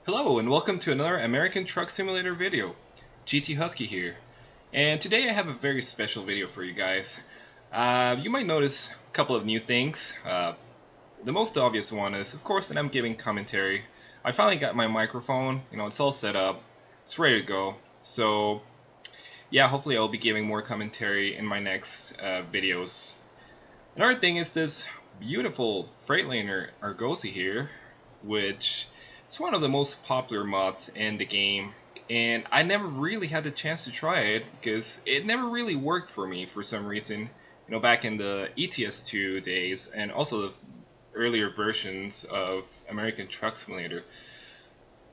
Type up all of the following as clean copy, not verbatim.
Hello and welcome to another American Truck Simulator video. GT Husky here. And today I have a very special video for you guys. You might notice a couple of new things. The most obvious one is, of course, that I'm giving commentary. I finally got my microphone, it's all set up, it's ready to go. So yeah, hopefully I'll be giving more commentary in my next videos. Another thing is this beautiful Freightliner Argosy here, which it's one of the most popular mods in the game, and I never really had the chance to try it because it never really worked for me for some reason. Back in the ETS2 days and also the earlier versions of American Truck Simulator.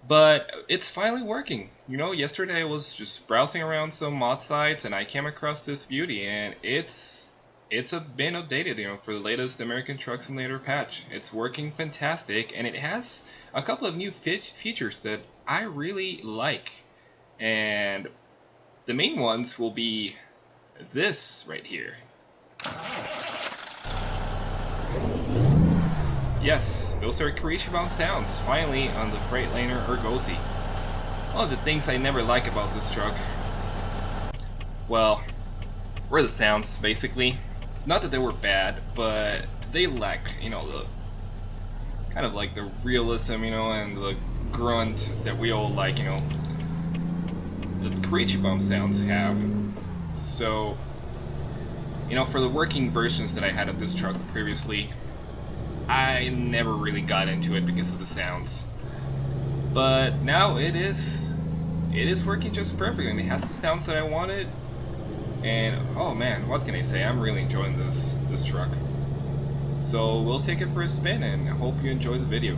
But it's finally working. Yesterday I was just browsing around some mod sites and I came across this beauty, and it's been updated, for the latest American Truck Simulator patch. It's working fantastic, and it has a couple of new features that I really like. And the main ones will be this right here. Yes, those are Kriechbaum sounds, finally on the Freightliner Argosy. One of the things I never like about this truck, well, were the sounds, basically. Not that they were bad, but they lack, the kind of like the realism, and the grunt that we all like, the Kriechbaum sounds have. So, for the working versions that I had of this truck previously, I never really got into it because of the sounds. But now it is working just perfectly, and it has the sounds that I wanted. And oh man, what can I say? I'm really enjoying this truck. So we'll take it for a spin, and I hope you enjoy the video.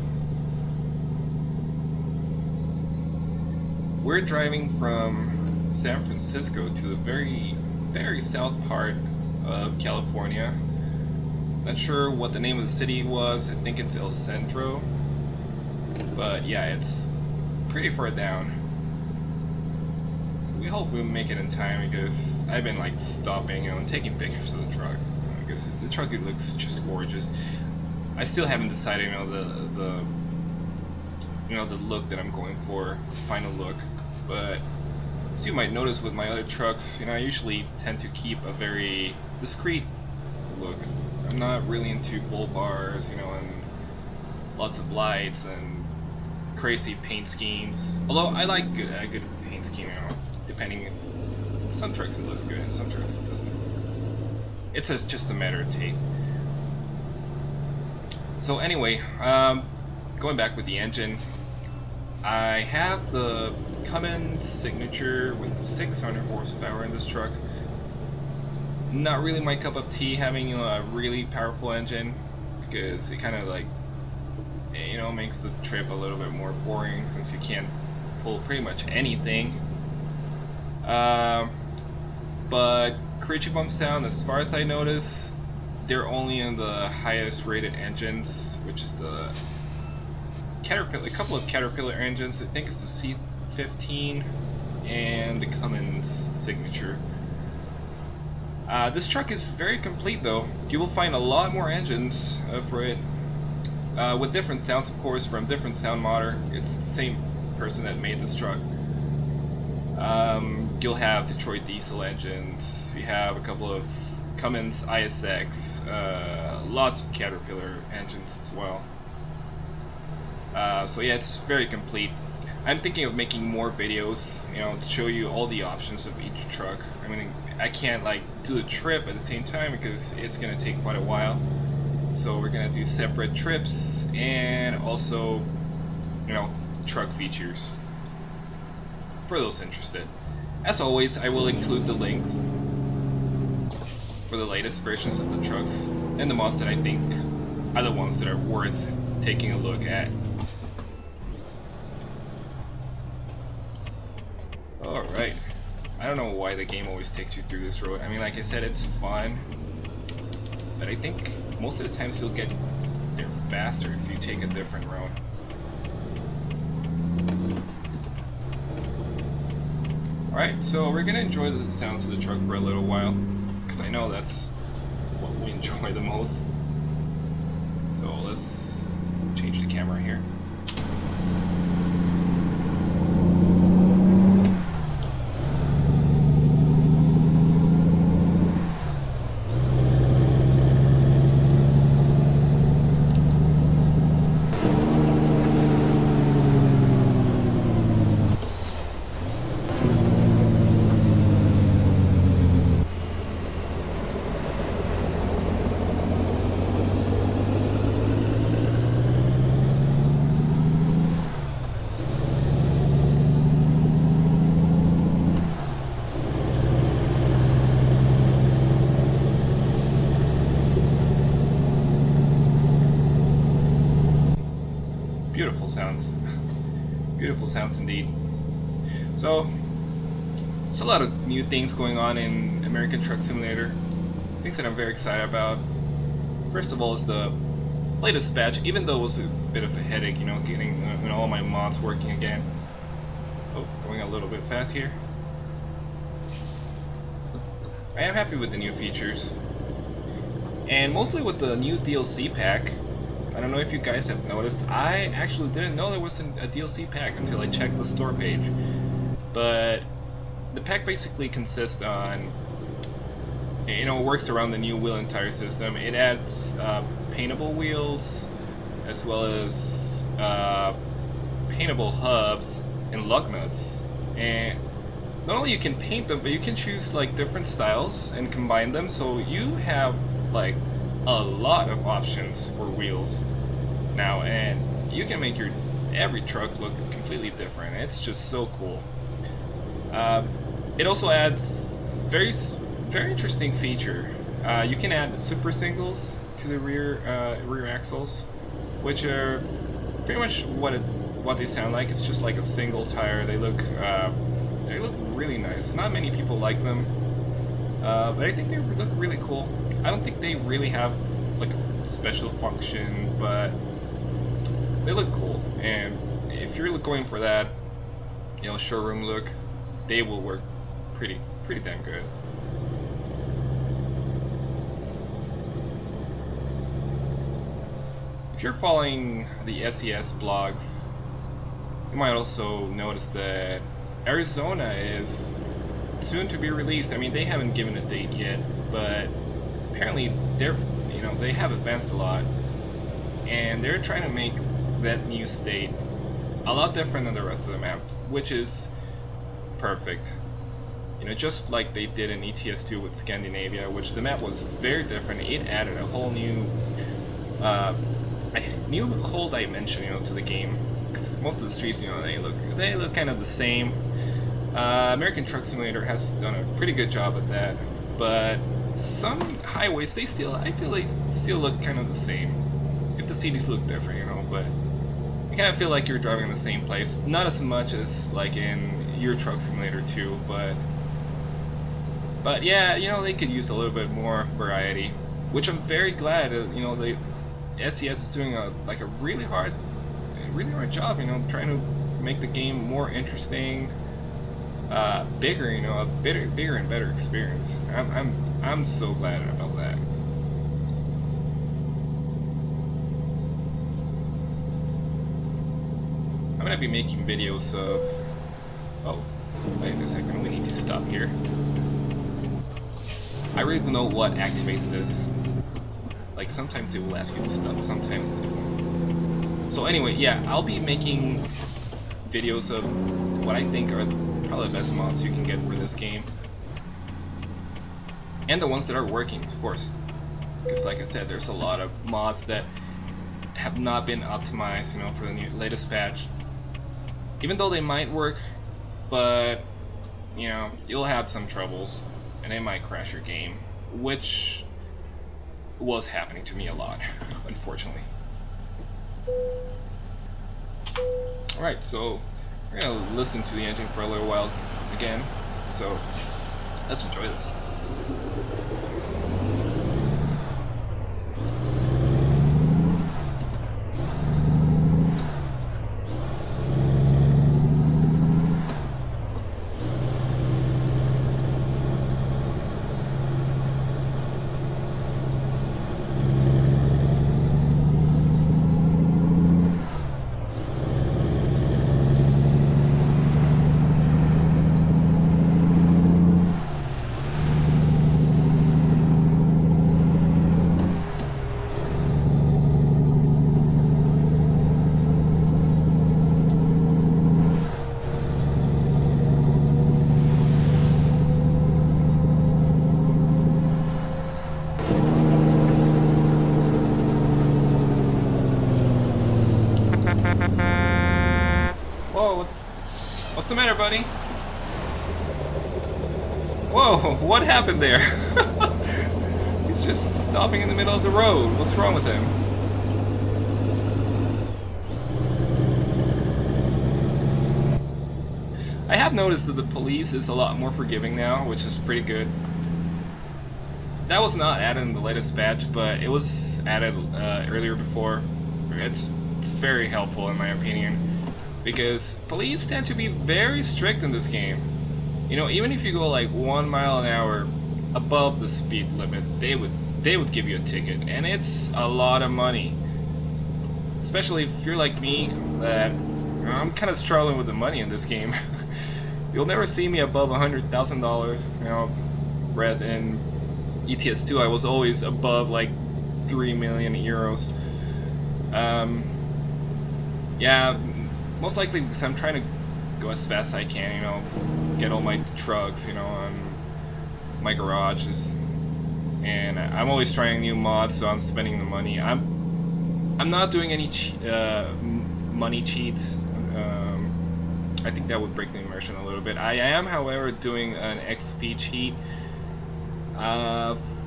We're driving from San Francisco to the very, very south part of California. Not sure what the name of the city was. I think it's El Centro. But yeah, it's pretty far down. We hope we'll make it in time, because I've been stopping and taking pictures of the truck, because the truck looks just gorgeous. I still haven't decided the look that I'm going for, the final look. But as you might notice with my other trucks, I usually tend to keep a very discreet look. I'm not really into bull bars, and lots of lights and crazy paint schemes. Although I like a good paint scheme, depending. Some trucks it looks good, and some trucks it doesn't. It's just a matter of taste. So anyway, going back with the engine, I have the Cummins signature with 600 horsepower in this truck. Not really my cup of tea having a really powerful engine, because it kind of makes the trip a little bit more boring, since you can't pull pretty much anything. But Kriechbaum sound, as far as I notice, they're only in the highest rated engines, which is the Caterpillar, a couple of Caterpillar engines. I think it's the C15 and the Cummins signature. This truck is very complete though. You will find a lot more engines for it, with different sounds, of course, from different sound modder. It's the same person that made this truck. You'll have Detroit diesel engines, you have a couple of Cummins ISX, lots of Caterpillar engines as well. So yeah, it's very complete. I'm thinking of making more videos, to show you all the options of each truck. I mean, I can't do the trip at the same time because it's gonna take quite a while. So we're gonna do separate trips and also, truck features for those interested. As always, I will include the links for the latest versions of the trucks and the mods that I think are the ones that are worth taking a look at. Alright, I don't know why the game always takes you through this road. I mean, like I said, it's fun, but I think most of the times you'll get there faster if you take a different road. Alright, so we're gonna enjoy the sounds of the truck for a little while, because I know that's what we enjoy the most. So let's change the camera here. beautiful sounds. Beautiful sounds indeed. So, there's a lot of new things going on in American Truck Simulator. Things that I'm very excited about. First of all is the latest patch, even though it was a bit of a headache, you know, getting all my mods working again. Oh, going a little bit fast here. I am happy with the new features. And mostly with the new DLC pack. I don't know if you guys have noticed, I actually didn't know there was a DLC pack until I checked the store page. But the pack basically consists on, you know, it works around the new wheel and tire system. It adds paintable wheels, as well as paintable hubs and lug nuts. And not only you can paint them, but you can choose like different styles and combine them, so you have like a lot of options for wheels now, and you can make your every truck look completely different. It's just so cool. It also adds very interesting feature. You can add super singles to the rear axles, which are pretty much what they sound like. It's just like a single tire. They look really nice. Not many people like them, but I think they look really cool. I don't think they really have like a special function, but they look cool. And if you're going for that, you know, showroom look, they will work pretty damn good. If you're following the SES blogs, you might also notice that Arizona is soon to be released. I mean, they haven't given a date yet, but apparently they have advanced a lot, and they're trying to make that new state a lot different than the rest of the map, which is perfect. You know, just like they did in ETS2 with Scandinavia, which the map was very different. It added a whole new whole dimension, you know, to the game. 'Cause most of the streets, you know, they look kind of the same. American Truck Simulator has done a pretty good job at that, but some highways, I feel like still look kind of the same. If the cities look different, you know, but you kind of feel like you're driving in the same place. Not as much as like in Euro Truck Simulator 2, but yeah, you know, they could use a little bit more variety, which I'm very glad. You know, SES is doing a really hard job, you know, trying to make the game more interesting, bigger, you know, a bigger and better experience. I'm so glad about that. I'm gonna be making videos of. Oh, wait a second. We need to stop here. I really don't know what activates this. Like sometimes it will ask you to stop, sometimes it won't. So anyway, yeah, I'll be making videos of what I think are probably the best mods you can get for this game. And the ones that are working, of course. Because like I said, there's a lot of mods that have not been optimized, you know, for the latest patch. Even though they might work, but, you know, you'll have some troubles, and they might crash your game, which was happening to me a lot, unfortunately. Alright, so we're gonna listen to the engine for a little while again, so let's enjoy this. Whoa, what's the matter, buddy? Whoa, what happened there? He's just stopping in the middle of the road. What's wrong with him? I have noticed that the police is a lot more forgiving now, which is pretty good. That was not added in the latest patch, but it was added earlier before. It's very helpful in my opinion, because police tend to be very strict in this game. You know, even if you go like 1 mile an hour above the speed limit, they would give you a ticket, and it's a lot of money. Especially if you're like me, that I'm kind of struggling with the money in this game. You'll never see me above $100,000. You know, whereas in ETS2 I was always above like 3 million euros. Yeah, most likely because I'm trying to go as fast as I can, you know, get all my trucks, you know, on my garages, and I'm always trying new mods, so I'm spending the money. I'm not doing any money cheats. I think that would break the immersion a little bit. I am, however, doing an XP cheat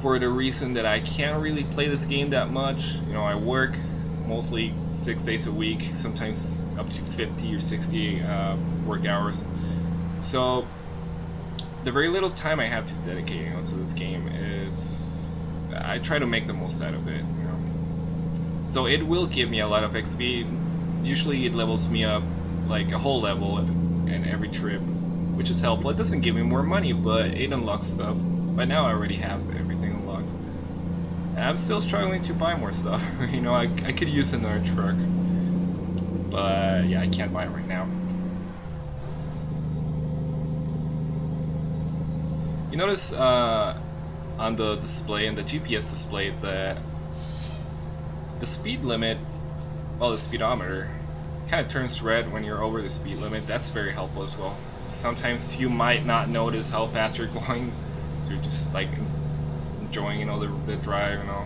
for the reason that I can't really play this game that much. You know, I work mostly 6 days a week, sometimes up to 50 or 60 work hours. So the very little time I have to dedicate, you know, to this game is I try to make the most out of it. You know, so it will give me a lot of XP. Usually it levels me up like a whole level in every trip, which is helpful. It doesn't give me more money, but it unlocks stuff. But now I already have everything unlocked. And I'm still struggling to buy more stuff. You know, I could use another truck, but yeah, I can't buy it right now. You notice on the display, and the GPS display, that the speed limit, well, the speedometer, kind of turns red when you're over the speed limit. That's very helpful as well. Sometimes you might not notice how fast you're going, so you're just like enjoying, you know, the drive, you know.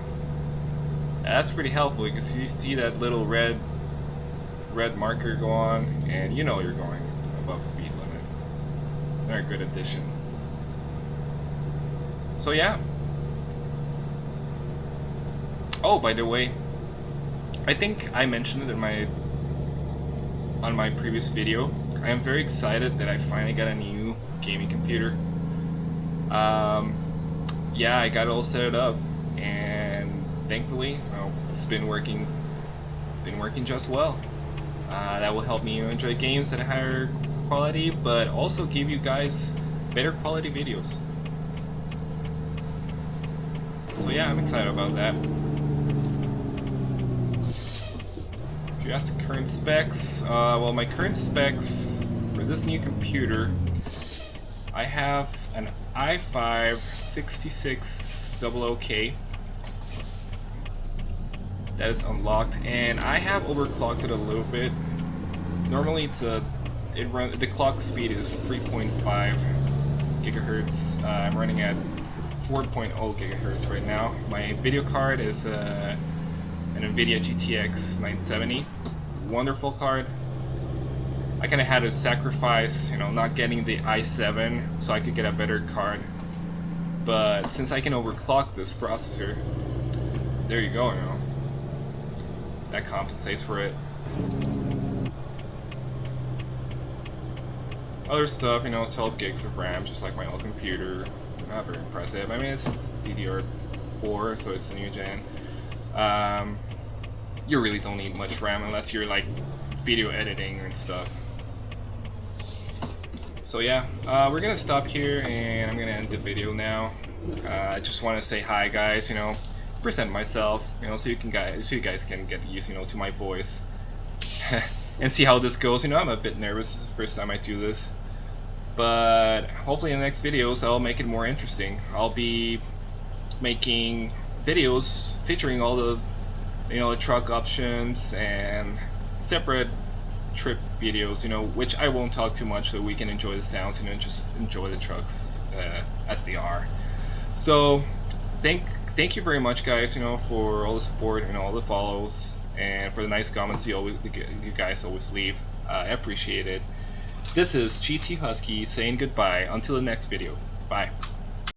That's pretty helpful because you see that little red marker go on, and you know you're going above the speed limit. Very good addition. So yeah. Oh, by the way, I think I mentioned it on my previous video. I am very excited that I finally got a new gaming computer. Yeah, I got it all set up, and thankfully, well, it's been working just well. That will help me enjoy games at a higher quality, but also give you guys better quality videos. So yeah, I'm excited about that. If you ask the current specs, well, my current specs for this new computer, I have an i5 6600K that is unlocked, and I have overclocked it a little bit. Normally the clock speed is 3.5 gigahertz. I'm running at 4.0 gigahertz right now. My video card is an NVIDIA GTX 970. Wonderful card. I kind of had to sacrifice, you know, not getting the i7 so I could get a better card. But since I can overclock this processor, there you go, you know. That compensates for it. Other stuff, you know, 12 gigs of RAM, just like my old computer. Not very impressive. I mean, it's DDR4, so it's a new gen. You really don't need much RAM unless you're like video editing and stuff. So yeah, we're gonna stop here, and I'm gonna end the video now. I just want to say hi, guys. You know, present myself. You know, so you guys can get used, you know, to my voice and see how this goes. You know, I'm a bit nervous. It's the first time I do this. But hopefully in the next videos I'll make it more interesting. I'll be making videos featuring all the, you know, the truck options and separate trip videos, you know, which I won't talk too much so we can enjoy the sounds, you know, and just enjoy the trucks as they are. So thank you very much, guys, you know, for all the support and all the follows, and for the nice comments you guys always leave. I appreciate it. This is GT Husky saying goodbye until the next video. Bye.